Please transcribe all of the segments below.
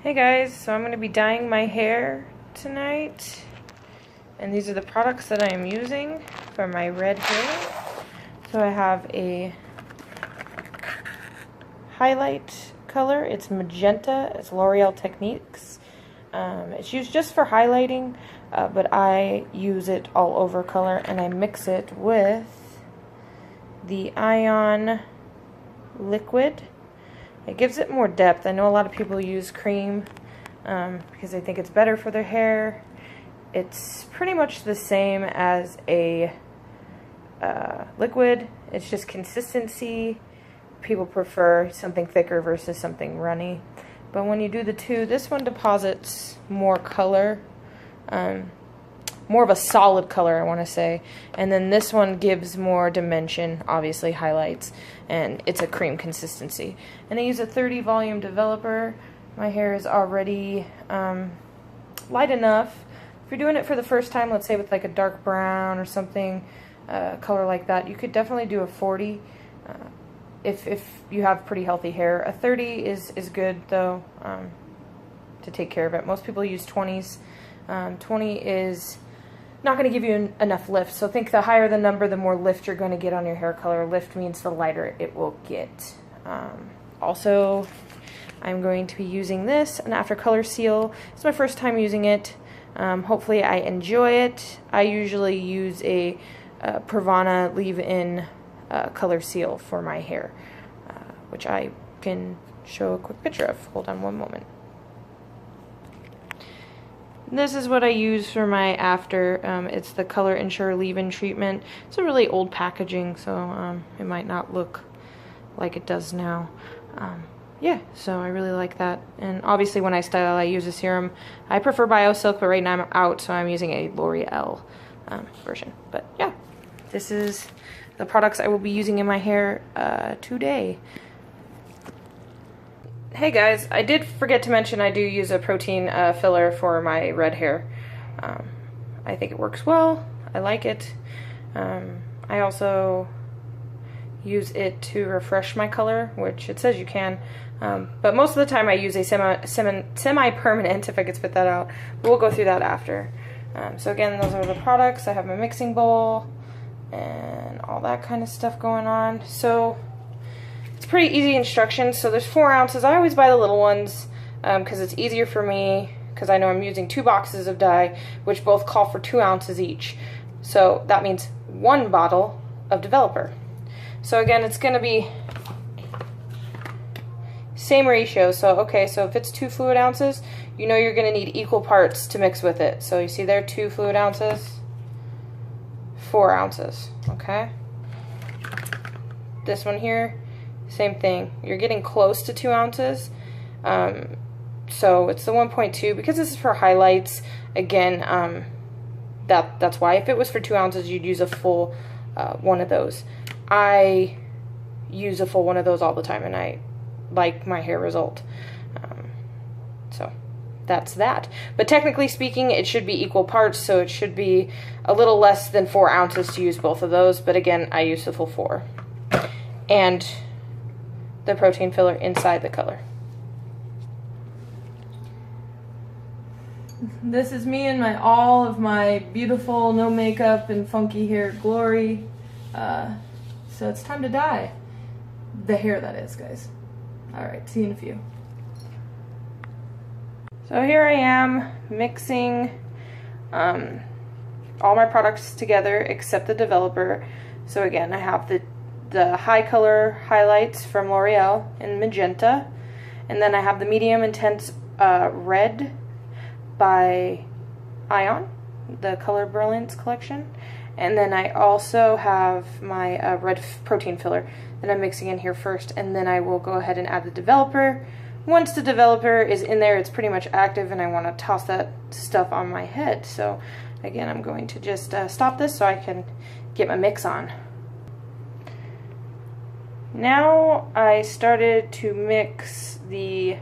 Hey guys, so I'm going to be dyeing my hair tonight, and these are the products that I am using for my red hair. So I have a highlight color, it's magenta, it's L'Oreal Techniques. It's used just for highlighting, but I use it all over color, and I mix it with the Ion liquid. It gives it more depth. I know a lot of people use cream because they think it's better for their hair. It's pretty much the same as a liquid. It's just consistency. People prefer something thicker versus something runny. But when you do the two, this one deposits more color, more of a solid color, I want to say. And then this one gives more dimension, obviously highlights, and it's a cream consistency. And I use a 30 volume developer. My hair is already light enough. If you're doing it for the first time, let's say with like a dark brown or something, color like that, you could definitely do a 40 if you have pretty healthy hair. A 30 is good though, to take care of it. Most people use 20s. 20 is not going to give you enough lift, so think the higher the number, the more lift you're going to get on your hair color. Lift means the lighter it will get. Also, I'm going to be using this, an After Color Seal. It's my first time using it. Hopefully I enjoy it. I usually use a Pravana leave-in color seal for my hair, which I can show a quick picture of. Hold on one moment. This is what I use for my after. It's the Color Ensure Leave-In treatment. It's a really old packaging, so it might not look like it does now. Yeah, so I really like that. And obviously when I style, I use a serum. I prefer BioSilk, but right now I'm out, so I'm using a L'Oreal version. But yeah, this is the products I will be using in my hair today. Hey guys, I did forget to mention I do use a protein filler for my red hair. I think it works well. I like it. I also use it to refresh my color, which it says you can. But most of the time I use a semi-permanent, if I could spit that out. But we'll go through that after. So again, those are the products. I have my mixing bowl and all that kind of stuff going on. So it's pretty easy instructions. So there's 4 ounces. I always buy the little ones because it's easier for me, because I know I'm using 2 boxes of dye, which both call for 2 ounces each. So that means 1 bottle of developer. So again, it's going to be same ratio. So okay, so if it's 2 fluid ounces, you know you're going to need equal parts to mix with it. So you see there, 2 fluid ounces, 4 ounces, okay? This one here, same thing. You're getting close to 2 ounces. So it's the 1.2. Because this is for highlights, again, that's why. If it was for 2 ounces, you'd use a full one of those. I use a full one of those all the time, and I like my hair result. So that's that. But technically speaking, it should be equal parts, so it should be a little less than 4 ounces to use both of those. But again, I use the full 4. And the protein filler inside the color. This is me in all of my beautiful, no makeup and funky hair glory. So it's time to dye. The hair, that is, guys. Alright, see you in a few. So here I am mixing all my products together except the developer. So again, I have the high color highlights from L'Oreal in magenta, and then I have the medium intense red by Ion, the Color Brilliance collection, and then I also have my red protein filler that I'm mixing in here first, and then I will go ahead and add the developer. Once the developer is in there, it's pretty much active, and I want to toss that stuff on my head. So again, I'm going to just stop this so I can get my mix on. Now I started to mix the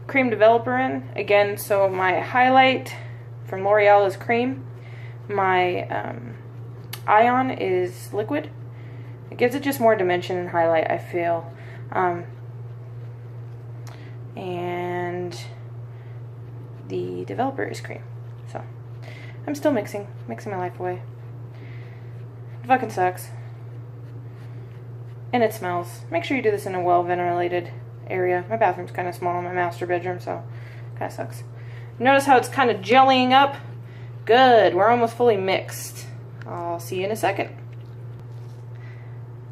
cream developer in again. So my highlight from L'Oreal is cream. My Ion is liquid. It gives it just more dimension and highlight, I feel. And the developer is cream. So I'm still mixing my life away. It fucking sucks. And it smells. Make sure you do this in a well-ventilated area. My bathroom's kind of small in my master bedroom, so it kind of sucks. Notice how it's kind of jellying up? Good, we're almost fully mixed. I'll see you in a second.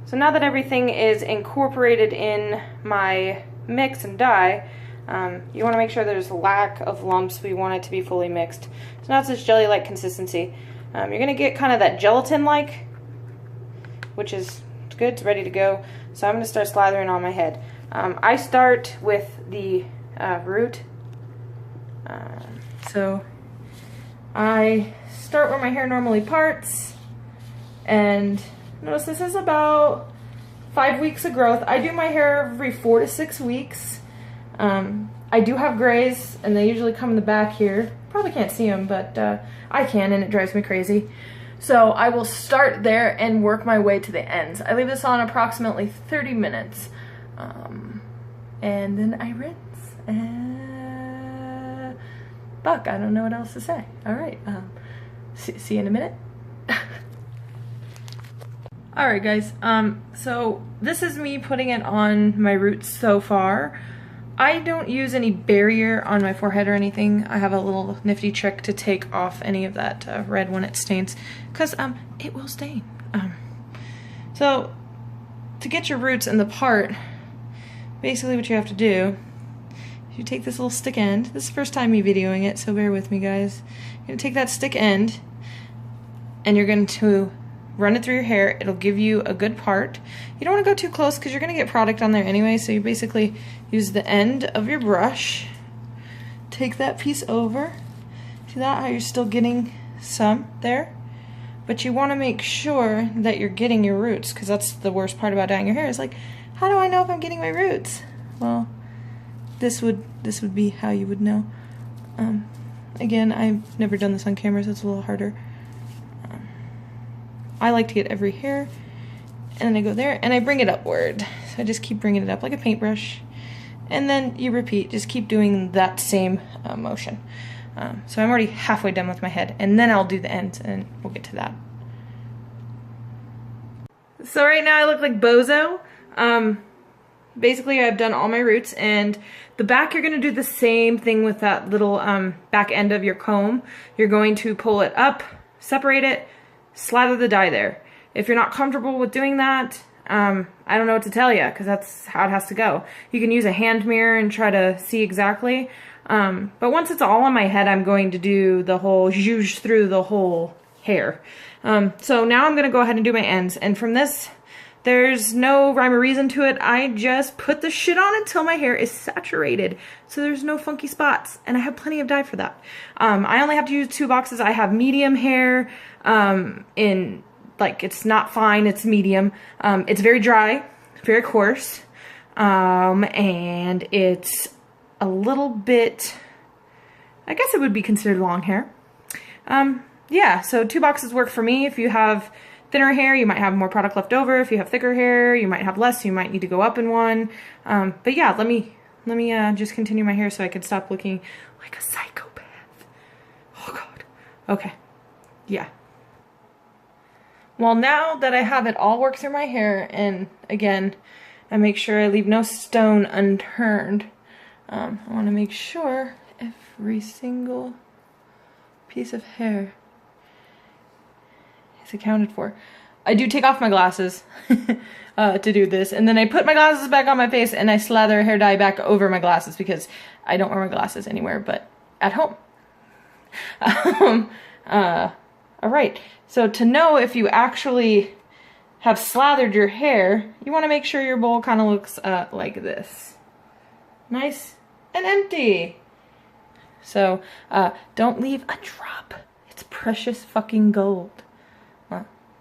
So now that everything is incorporated in my mix and dye, you want to make sure there's a lack of lumps. We want it to be fully mixed. So now it's this jelly-like consistency. You're going to get kind of that gelatin-like, which is good, it's ready to go. So I'm going to start slathering on my head. I start with the root. So I start where my hair normally parts, and notice this is about 5 weeks of growth. I do my hair every 4 to 6 weeks. I do have grays, and they usually come in the back here. Probably can't see them, but I can, and it drives me crazy. So I will start there and work my way to the ends. I leave this on approximately 30 minutes. And then I rinse. And fuck, I don't know what else to say. All right, see you in a minute. All right, guys. So this is me putting it on my roots so far. I don't use any barrier on my forehead or anything. I have a little nifty trick to take off any of that red when it stains, because it will stain. So to get your roots in the part, basically what you have to do is you take this little stick end. This is the first time me videoing it, so bear with me, guys. You're going to take that stick end and you're going to run it through your hair. It'll give you a good part. You don't want to go too close because you're going to get product on there anyway, so you basically use the end of your brush, take that piece over. See that, how you're still getting some there? But you want to make sure that you're getting your roots, because that's the worst part about dyeing your hair. Is like, how do I know if I'm getting my roots? Well, this would be how you would know. Again, I've never done this on camera, so it's a little harder. I like to get every hair, and then I go there, and I bring it upward. So I just keep bringing it up like a paintbrush, and then you repeat. Just keep doing that same motion. So I'm already halfway done with my head, and then I'll do the ends, and we'll get to that. So right now I look like Bozo. Basically I've done all my roots, and the back you're going to do the same thing with that little back end of your comb. You're going to pull it up, separate it, slather the dye there. If you're not comfortable with doing that, I don't know what to tell you, because that's how it has to go. You can use a hand mirror and try to see exactly. But once it's all on my head, I'm going to do the whole zhuzh through the whole hair. So now I'm going to go ahead and do my ends. And from this, there's no rhyme or reason to it. I just put the shit on until my hair is saturated, so there's no funky spots, and I have plenty of dye for that. I only have to use 2 boxes. I have medium hair, in, like, it's not fine, it's medium. It's very dry, very coarse, and it's a little bit, I guess it would be considered long hair. Yeah, so 2 boxes work for me. If you have thinner hair, you might have more product left over. If you have thicker hair, you might have less. You might need to go up in one. But yeah, let me just continue my hair so I can stop looking like a psychopath. Oh God. Okay. Yeah. Well, now that I have it all worked through my hair, and again, I make sure I leave no stone unturned. I want to make sure every single piece of hair is accounted for. I do take off my glasses to do this, and then I put my glasses back on my face and I slather hair dye back over my glasses because I don't wear my glasses anywhere but at home. Alright, so to know if you actually have slathered your hair, you want to make sure your bowl kind of looks like this. Nice and empty. So don't leave a drop. It's precious fucking gold.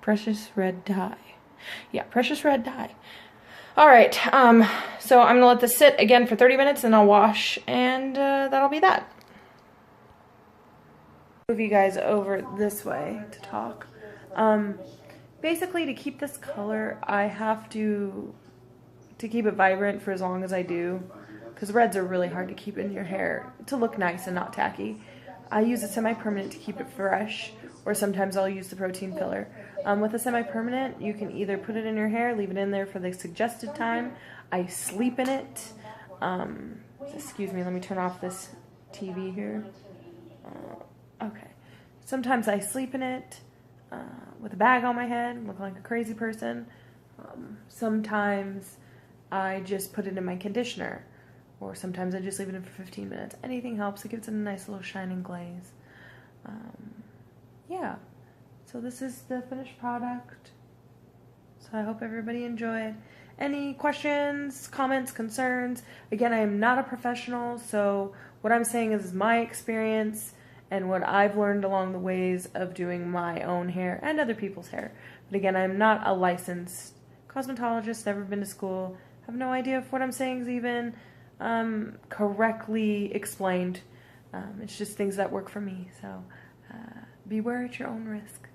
Precious red dye. Yeah, precious red dye. Alright, so I'm gonna let this sit again for 30 minutes and I'll wash, and that'll be that. Move you guys over this way to talk. Basically, to keep this color, I have to keep it vibrant for as long as I do, because reds are really hard to keep in your hair to look nice and not tacky. I use a semi-permanent to keep it fresh, or sometimes I'll use the protein filler. With a semi-permanent, you can either put it in your hair, leave it in there for the suggested time. I sleep in it. Excuse me, let me turn off this TV here. Okay. Sometimes I sleep in it with a bag on my head, looking like a crazy person. Sometimes I just put it in my conditioner, or sometimes I just leave it in for 15 minutes. Anything helps. It gives it a nice little shining glaze. Yeah. So this is the finished product. So I hope everybody enjoyed. Any questions, comments, concerns? Again, I am not a professional, so what I'm saying is my experience and what I've learned along the ways of doing my own hair and other people's hair. But again, I'm not a licensed cosmetologist, never been to school, have no idea if what I'm saying is even correctly explained. It's just things that work for me, so beware at your own risk.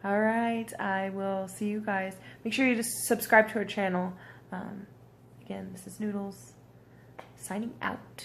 Alright, I will see you guys. Make sure you just subscribe to our channel. Again, this is Noodles, signing out.